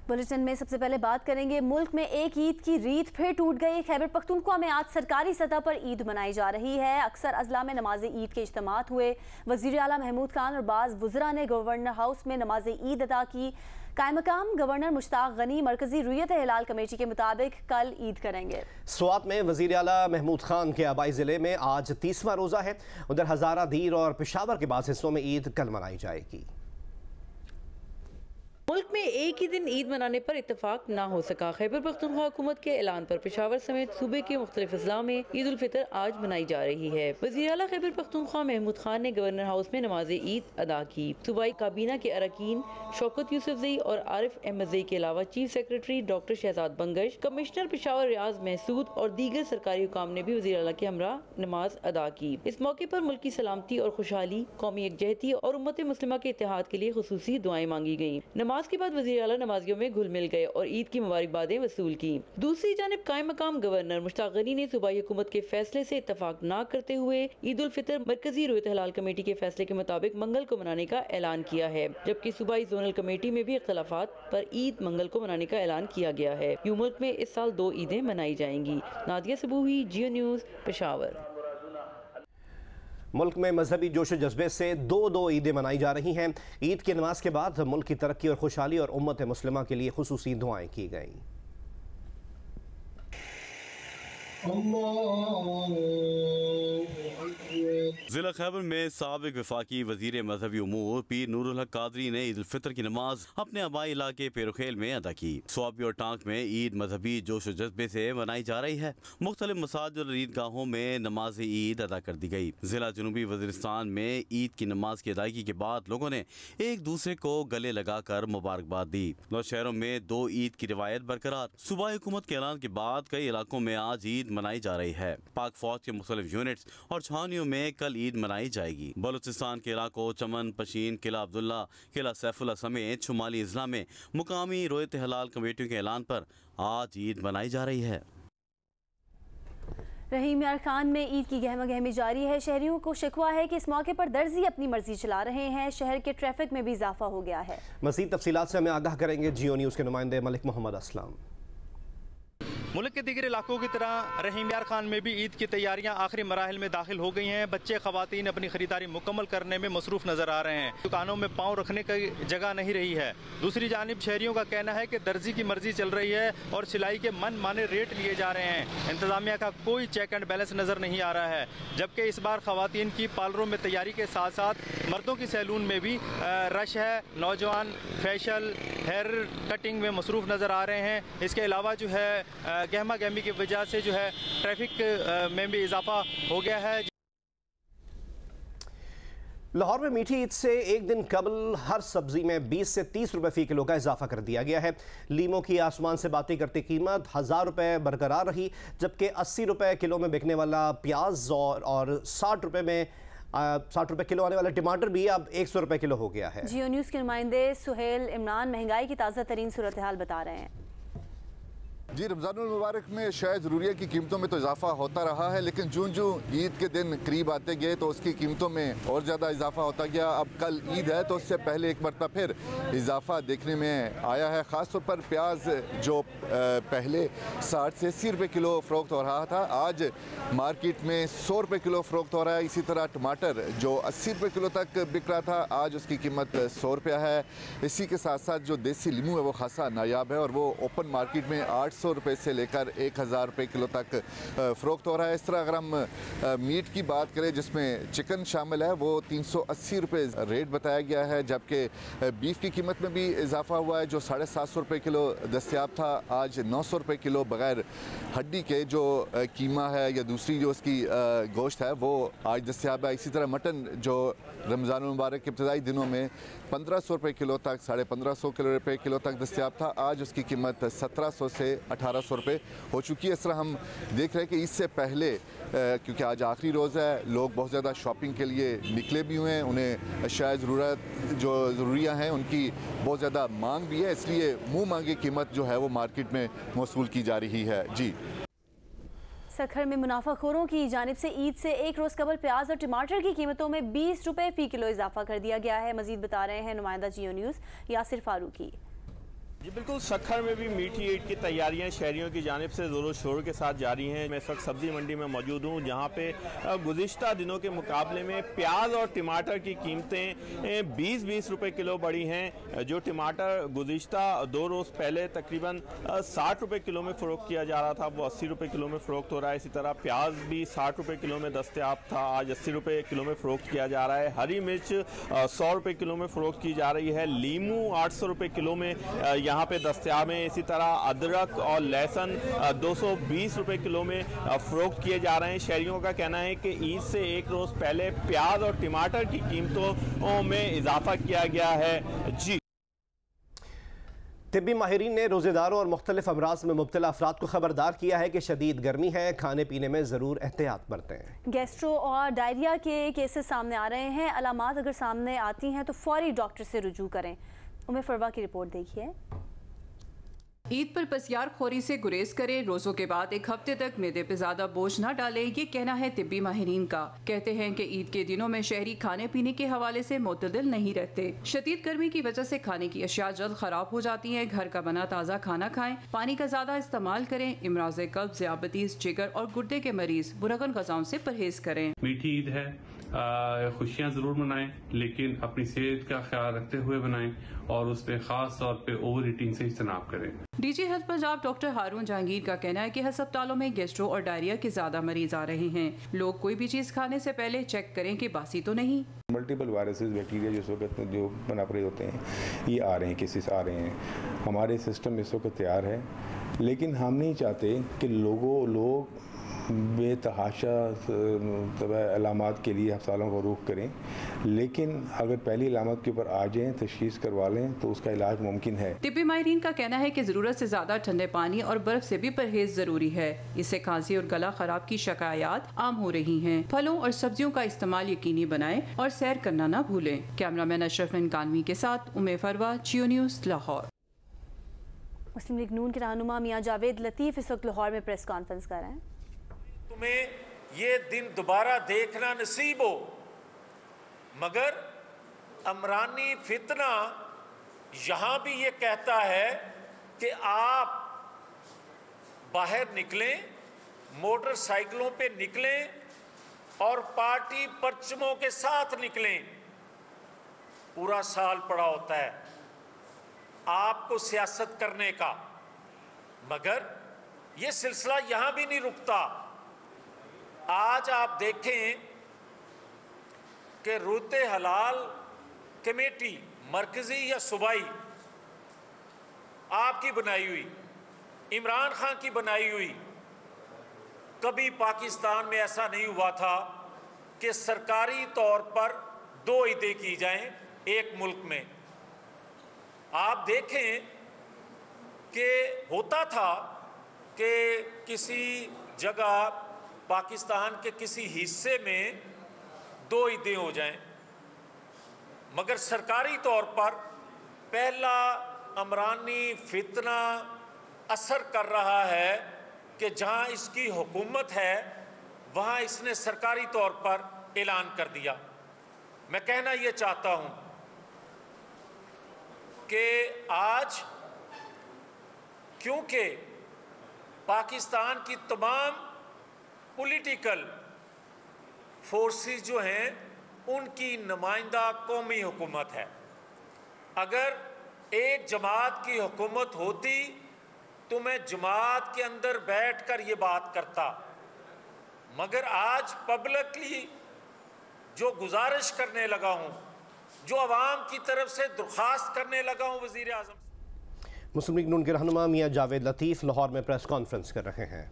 Bulletin में सबसे पहले बात करेंगे, मुल्क में एक ईद की रीत फिर टूट गई। खैबर पख्तूनख्वा में आज सरकारी सतह पर ईद मनाई जा रही है। अक्सर अजला में नमाज ईद के इज्तिमात हुए। वज़ीर आला महमूद खान और बाज़ वज़रा ने गवर्नर हाउस में नमाज ईद अदा की। कायम मकाम गवर्नर मुश्ताक गनी मरकजी रुयत हिलाल कमेटी के मुताबिक कल ईद करेंगे। स्वात में वज़ीर आला महमूद खान के आबाई ज़िले में आज 30वां रोज़ा है। उधर हज़ारा, दीर और पेशावर के बाद हिस्सों में ईद कल मनाई जाएगी। मुल्क में एक ही दिन ईद मनाने पर इत्तेफाक ना हो सका। खैबर पख्तूनख्वा हुकूमत के ऐलान पर पेशावर समेत सूबे के मुख्तलिफ अजला में ईद उल फितर आज मनाई जा रही है। वज़ीर आला खैबर पख्तूनख्वा महमूद खान ने गवर्नर हाउस में नमाज ईद अदा की। सूबाई काबीना के अरकान शौकत यूसुफजई और आरिफ अहमदजई के अलावा chief secretary doctor Shahzad Bangash, commissioner Peshawar Riaz Mehsud और दीगर सरकारी हुकाम ने भी वज़ीर आला के हमरा नमाज अदा की। इस मौके पर मुल्क की सलामती और खुशहाली, कौमी यकजहती और उम्मत मुस्लिमा के इत्तेहाद के लिए खुसूसी दुआएं मांगी गयी। नमाज के बाद वज़ीर आला नमाजियों में घुल मिल गए और ईद की मुबारकबादें वसूल की। दूसरी जानिब कायम मकाम गवर्नर मुश्ताक गनी ने सूबाई हुकूमत के फैसले से इत्तफाक न करते हुए ईद उल फितर मरकजी रुयत हिलाल कमेटी के फैसले के मुताबिक मंगल को मनाने का ऐलान किया है, जबकि सूबाई जोनल कमेटी में भी इख्तलाफात पर ईद मंगल को मनाने का ऐलान किया गया है। यूं मुल्क में इस साल 2 ईदें मनाई जाएंगी। नादिया सबूही, जियो न्यूज़, पेशावर। मुल्क में मजहबी जोश जज्बे से दो ईदें मनाई जा रही हैं। ईद की नमाज के बाद मुल्क की तरक्की और खुशहाली और उम्मत मुस्लिमा के लिए खुसूसी दुआएं की गईं। जिला खैबर में साबिक वफाकी वजीर मजहबी उमूर पीर नूरुल हक कादरी ने ईद उल फितर की नमाज अपने आबाई इलाके पेरुखेल में अदा की। स्वाबी और टांक में ईद मजहबी जोश जज्बे से मनाई जा रही है। मुख्तलिफ मसाजिद और ईदगाहों में नमाज ईद अदा कर दी गई। जिला जनूबी वजीरिस्तान में ईद की नमाज की अदायगी के बाद लोगों ने एक दूसरे को गले लगाकर मुबारकबाद दी। शहरों में 2 ईद की रिवायत बरकरार। सूबाई हुकूमत के ऐलान के बाद कई इलाकों में आज ईद मनाई जा रही है। पाक फौज के मुख्तलिफ यूनिट्स और छावनियों में कल ईद मनाई जाएगी। बलूचिस्तान के इलाकों चमन, पशीन, किला अब्दुल्ला, किला सैफुल्ला समेत शुमाली अजला में मुकामी रोयत हिलाल कमेटियों के ऐलान पर आज ईद मनाई जा रही है। रहीम यार खान में ईद की गहमा गहमी जारी है। शहरियों को शिकवा है कि इस मौके पर दर्जी अपनी मर्जी चला रहे हैं। शहर के ट्रैफिक में भी इजाफा हो गया है। मज़ीद तफसीलात से हमें आगाह करेंगे जियो न्यूज़ के नुमाइंदे मलिक मोहम्मद असलम। मुल्क के दीगर इलाकों की तरह रहीम यार खान में भी ईद की तैयारियां आखिरी मराहिल में दाखिल हो गई हैं। बच्चे, ख़वातीन अपनी ख़रीदारी मुकम्मल करने में मसरूफ़ नज़र आ रहे हैं। दुकानों में पाँव रखने की जगह नहीं रही है। दूसरी जानिब शहरियों का कहना है कि दर्जी की मर्जी चल रही है और सिलाई के मन माने रेट लिए जा रहे हैं। इंतज़ामिया का कोई चेक एंड बैलेंस नज़र नहीं आ रहा है। जबकि इस बार ख़वातीन की पार्लरों में तैयारी के साथ साथ मर्दों की सैलून में भी रश है। नौजवान फेशियल, हेयर कटिंग में मसरूफ़ नज़र आ रहे हैं। इसके अलावा जो है गहमा गहमी की वजह से जो है ट्रैफिक में भी इजाफा हो गया है। लाहौर में मीठी ईद से एक दिन कबल हर सब्जी में 20 से 30 रुपए फी किलो का इजाफा कर दिया गया है। लीमों की आसमान से बातें करती कीमत 1000 रुपए बरकरार रही, जबकि 80 रुपए किलो में बिकने वाला प्याज और 60 रुपए किलो आने वाला टमाटर भी अब 100 रुपए किलो हो गया है। जियो न्यूज़ के नुमाइंदे सुहेल इमरान महंगाई की ताज़ा तरीन सूरत हाल बता रहे हैं। जी, रमज़ानुल मुबारक में शायद ज़रूरिया की कीमतों में तो इजाफा होता रहा है, लेकिन जूं ईद के दिन करीब आते गए तो उसकी कीमतों में और ज़्यादा इजाफा होता गया। अब कल ईद है तो उससे पहले एक मरतबा फिर इजाफा देखने में आया है। ख़ास तौर पर प्याज जो पहले 60 से 80 रुपये किलो फ़रोख्त हो रहा था, आज मार्केट में 100 रुपये किलो फ़रोख्त हो रहा है। इसी तरह टमाटर जो 80 रुपये किलो तक बिक रहा था, आज उसकी कीमत 100 रुपया है। इसी के साथ साथ जो देसी लीमू है वो खासा नायाब है और वो ओपन मार्केट में 800 रुपये से लेकर 1000 रुपये किलो तक फ़रोख्त हो रहा है। इस तरह अगर हम मीट की बात करें जिसमें चिकन शामिल है, वो 380 रुपये रेट बताया गया है, जबकि बीफ की कीमत में भी इजाफा हुआ है। जो 750 रुपये किलो दस्तियाब था, आज 900 रुपये किलो बग़ैर हड्डी के जो कीमा है या दूसरी जो उसकी गोश्त है वो आज दस्तियाब है। इसी तरह मटन जो रमज़ानुल मुबारक के इब्तिदाई दिनों में 1500 रुपये किलो तक, 1550 रुपये किलो तक दस्तियाब था, आज उसकी कीमत 1700 से 1800 रुपये हो चुकी है। इस तरह हम देख रहे हैं कि इससे पहले क्योंकि आज आखिरी रोज़ है, लोग बहुत ज़्यादा शॉपिंग के लिए निकले भी हुए हैं, उन्हें शायद ज़रूरत जो ज़रूरियाँ हैं उनकी बहुत ज़्यादा मांग भी है, इसलिए मुँह मांगी कीमत जो है वो मार्केट में वसूल की जा रही है। जी, सखर में मुनाफाखोरों की जानिब से ईद से एक रोज़ कबल प्याज और टमाटर की कीमतों में 20 रुपये फ़ी किलो इजाफा कर दिया गया है। मजीद बता रहे हैं नुमाइंदा जियो न्यूज़ यासिर फारूकी। जी बिल्कुल, सखर में भी मीठी ईद की तैयारियां शहरियों की जानिब से ज़ोरों शोर के साथ जारी हैं। मैं इस वक्त सब्ज़ी मंडी में मौजूद हूं, जहां पे गुज़िश्ता दिनों के मुकाबले में प्याज और टमाटर की कीमतें 20-20 रुपए किलो बढ़ी हैं। जो टमाटर गुज़िश्ता 2 रोज़ पहले तकरीबन 60 रुपए किलो में फ़रोख्त किया जा रहा था, वो 80 रुपए किलो में फ़रोख्त हो रहा है। इसी तरह प्याज भी 60 रुपए किलो में दस्तयाब था, आज 80 रुपए किलो में फ़रोख्त किया जा रहा है। हरी मिर्च 100 रुपए किलो में फ़रोख्त की जा रही है। लीमू 800 रुपए किलो में यहाँ पे दस्तयाब है। इसी तरह अदरक और लहसुन 220 रुपए किलो में फरोख्त किए जा रहे हैं। शहरियों का कहना है कि ईद से एक रोज पहले प्याज और टमाटर की कीमतों में इजाफा किया गया है। जी, तिब्बी माहिरीन ने रोज़ेदारों और मुख्तलिफ अमराज में मुब्तला अफराद को खबरदार किया है कि शदीद गर्मी है, खाने पीने में ज़रूर एहतियात बरतें। गैस्ट्रो और डायरिया के केसेस सामने आ रहे हैं। अलामात अगर सामने आती हैं तो फौरी डॉक्टर से रुजू करें। उमेर फरवा की रिपोर्ट देखिए। ईद पर पसियार खोरी से गुरेज करें, रोजों के बाद एक हफ्ते तक मैदे पे ज्यादा बोझ न डालें, ये कहना है तिब्बी माहिरीन का। कहते हैं कि ईद के दिनों में शहरी खाने पीने के हवाले से मोतदिल नहीं रहते। शदीद गर्मी की वजह से खाने की अशिया जल्द खराब हो जाती हैं। घर का बना ताज़ा खाना खाएं, पानी का ज्यादा इस्तेमाल करें। इमराज कल्ब, ज़ियाबतीस, जिगर और गुर्दे के मरीज बुरगन गज़ाओं से परहेज करें। मीठी ईद है, खुशियाँ ज़रूर मनाएं, लेकिन अपनी सेहत का ख्याल रखते हुए बनाएं और उस पर ख़ास तौर पे ओवर ईटिंग से इज्तनाब करें। डीजी हेल्थ पंजाब डॉक्टर हारून जहांगीर का कहना है कि अस्पतालों में गैस्ट्रो और डायरिया के ज्यादा मरीज आ रहे हैं। लोग कोई भी चीज खाने से पहले चेक करें कि बासी तो नहीं। मल्टीपल वायरसेस, बैक्टीरिया जिस वक्त जो बना पड़े होते हैं, ये आ रहे हैं, केसेस आ रहे हैं। हमारे सिस्टम इस वक्त तैयार है, लेकिन हम नहीं चाहते कि लोग बेतहाशा अलामात के लिए अस्पतालों को रुख करें, लेकिन अगर पहली अलामत के ऊपर आ जाएं, तशखीस करवा लें तो उसका इलाज मुमकिन है। तिब्बी माहिरीन का कहना है कि जरूरत से ज्यादा ठंडे पानी और बर्फ से भी परहेज जरूरी है। इससे खांसी और गला खराब की शिकायत आम हो रही हैं। फलों और सब्जियों का इस्तेमाल यकीनी बनाएं और सैर करना न भूलें। कैमरामैन अशरफ कानवी के साथ उमेर फरवा, जियो न्यूज़, लाहौर। मुस्लिम लीग नून के रहनुमा मियां जावेद लतीफ इस वक्त लाहौर में प्रेस कॉन्फ्रेंस कर रहे हैं। तुम्हें ये दिन दोबारा देखना नसीब हो, मगर अमरानी फितना यहां भी ये कहता है कि आप बाहर निकलें, मोटरसाइकिलों पे निकलें और पार्टी परचमों के साथ निकलें। पूरा साल पड़ा होता है आपको सियासत करने का, मगर ये सिलसिला यहां भी नहीं रुकता। आज आप देखें कि रूते हलाल कमेटी मरकजी या सूबाई आपकी बनाई हुई, इमरान खान की बनाई हुई, कभी पाकिस्तान में ऐसा नहीं हुआ था कि सरकारी तौर पर 2 ईदें की जाएं एक मुल्क में। आप देखें कि होता था कि किसी जगह पाकिस्तान के किसी हिस्से में 2 ईदें हो जाएं, मगर सरकारी तौर पर पहला अमरानी फितना असर कर रहा है कि जहां इसकी हुकूमत है वहां इसने सरकारी तौर पर ऐलान कर दिया। मैं कहना ये चाहता हूं कि आज क्योंकि पाकिस्तान की तमाम पॉलिटिकल फोर्सेस जो हैं उनकी नुमाइंदा कौमी हुकूमत है। अगर एक जमात की हुकूमत होती तो मैं जमात के अंदर बैठकर ये बात करता, मगर आज पब्लिकली जो गुजारिश करने लगा हूँ, जो अवाम की तरफ से दरख्वास्त करने लगा हूँ वज़ीर आज़म। मुस्लिम लीग नून के रहनुमा मियां जावेद लतीफ़ लाहौर में प्रेस कॉन्फ्रेंस कर रहे हैं।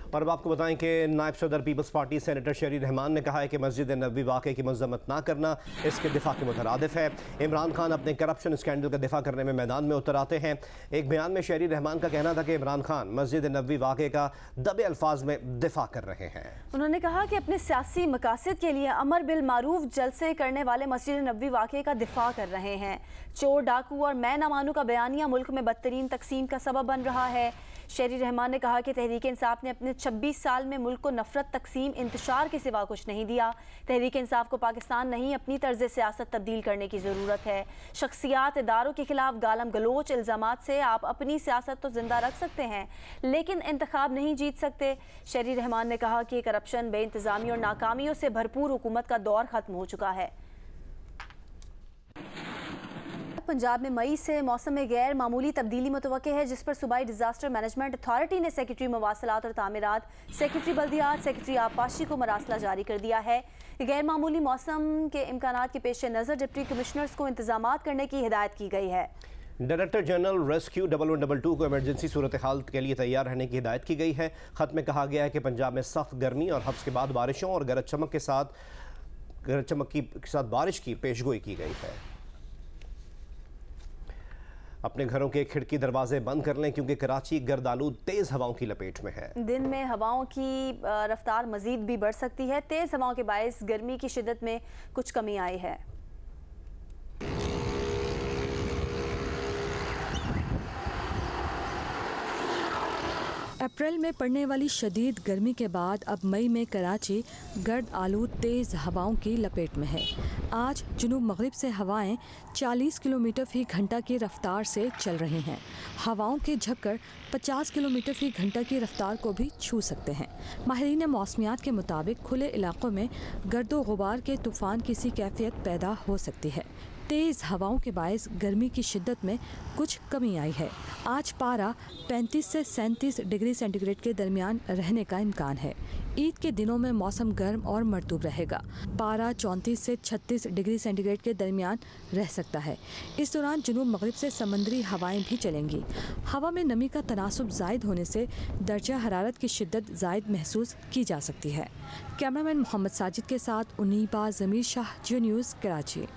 और अब आपको बताएं कि नायब सदर पीपल्स पार्टी सेनेटर शहरी रहमान ने कहा है कि मस्जिद नबवी वाक़े की मज़म्मत ना करना इसके दिफा के मुतरादिफ है। इमरान खान अपने करप्शन स्कैंडल का दिफा करने में मैदान में उतर आते हैं। एक बयान में शहरी रहमान का कहना था कि इमरान खान मस्जिद नबवी वाक़े का दबे अल्फाज में दिफा कर रहे हैं। उन्होंने कहा कि अपने सियासी मकासद के लिए अमर बिल मारूफ जलसे करने वाले मस्जिद नबवी वाक़े का दिफा कर रहे हैं। चोर, डाकू और मैं न मानू का बयानिया मुल्क में बदतरीन तकसीम का सबब बन रहा है। शहरी रहमान ने कहा कि तहरीक इंसाफ ने अपने 26 साल में मुल्क को नफरत, तकसीम, इंतशार के सिवा कुछ नहीं दिया। तहरीक इंसाफ को पाकिस्तान नहीं, अपनी तर्ज सियासत तब्दील करने की ज़रूरत है। शख्सियात, इदारों के खिलाफ गालम गलोच, इल्ज़ामात से आप अपनी सियासत तो जिंदा रख सकते हैं, लेकिन इंतखाब नहीं जीत सकते। शहरी रहमान ने कहा कि करप्शन, बेइंतज़ामी और नाकामियों से भरपूर हुकूमत का दौर ख़त्म हो चुका है। पंजाब में मई से मौसम में गैर मामूली तब्दीली मुतवक्के है, जिस पर सूबाई डिजास्टर मैनेजमेंट अथॉरिटी ने सेक्रेटरी मवासलात और तामीरात, सेक्रेटरी बल्दियात, सेक्रेटरी आबपाशी को मरासला जारी कर दिया है। गैर मामूली मौसम के इम्कानात के पेश नज़र डिप्टी कमिश्नर्स को इंतजामात करने की हिदायत की गई है। डायरेक्टर जनरल रेस्क्यू 1122 को इमरजेंसी सूरत हाल के लिए तैयार रहने की हिदायत की गई है। खत में कहा गया है कि पंजाब में सख्त गर्मी और हफ्स के बाद बारिशों और गरज चमक के साथ बारिश की पेशगोई की गई है। अपने घरों के खिड़की दरवाजे बंद कर लें, क्योंकि कराची गर्दालू तेज हवाओं की लपेट में है। दिन में हवाओं की रफ्तार मजीद भी बढ़ सकती है। तेज हवाओं के बायस गर्मी की शिद्दत में कुछ कमी आई है। अप्रैल में पड़ने वाली शदीद गर्मी के बाद अब मई में कराची गर्द आलूद तेज़ हवाओं की लपेट में है। आज जुनूब मगरिब से हवाएं 40 किलोमीटर फी घंटा की रफ्तार से चल रही हैं। हवाओं के झक्कर 50 किलोमीटर फी घंटा की रफ्तार को भी छू सकते हैं। माहिरीन मौसमियात के मुताबिक खुले इलाकों में गर्दो गुबार के तूफ़ान की सी कैफियत पैदा हो सकती है। तेज़ हवाओं के बायस गर्मी की शिद्दत में कुछ कमी आई है। आज पारा 35 से 37 डिग्री सेंटीग्रेड के दरमियान रहने का इम्कान है। ईद के दिनों में मौसम गर्म और मरतूब रहेगा। पारा 34 से 36 डिग्री सेंटीग्रेड के दरमियान रह सकता है। इस दौरान जुनूब मगरिब से समंदरी हवाएं भी चलेंगी। हवा में नमी का तनासुब ज़ायद होने से दर्जा हरारत की शिद्दत ज़ायद महसूस की जा सकती है। कैमरामैन मोहम्मद साजिद के साथ उन्नीबा ज़मीर शाह, जियो न्यूज़, कराची।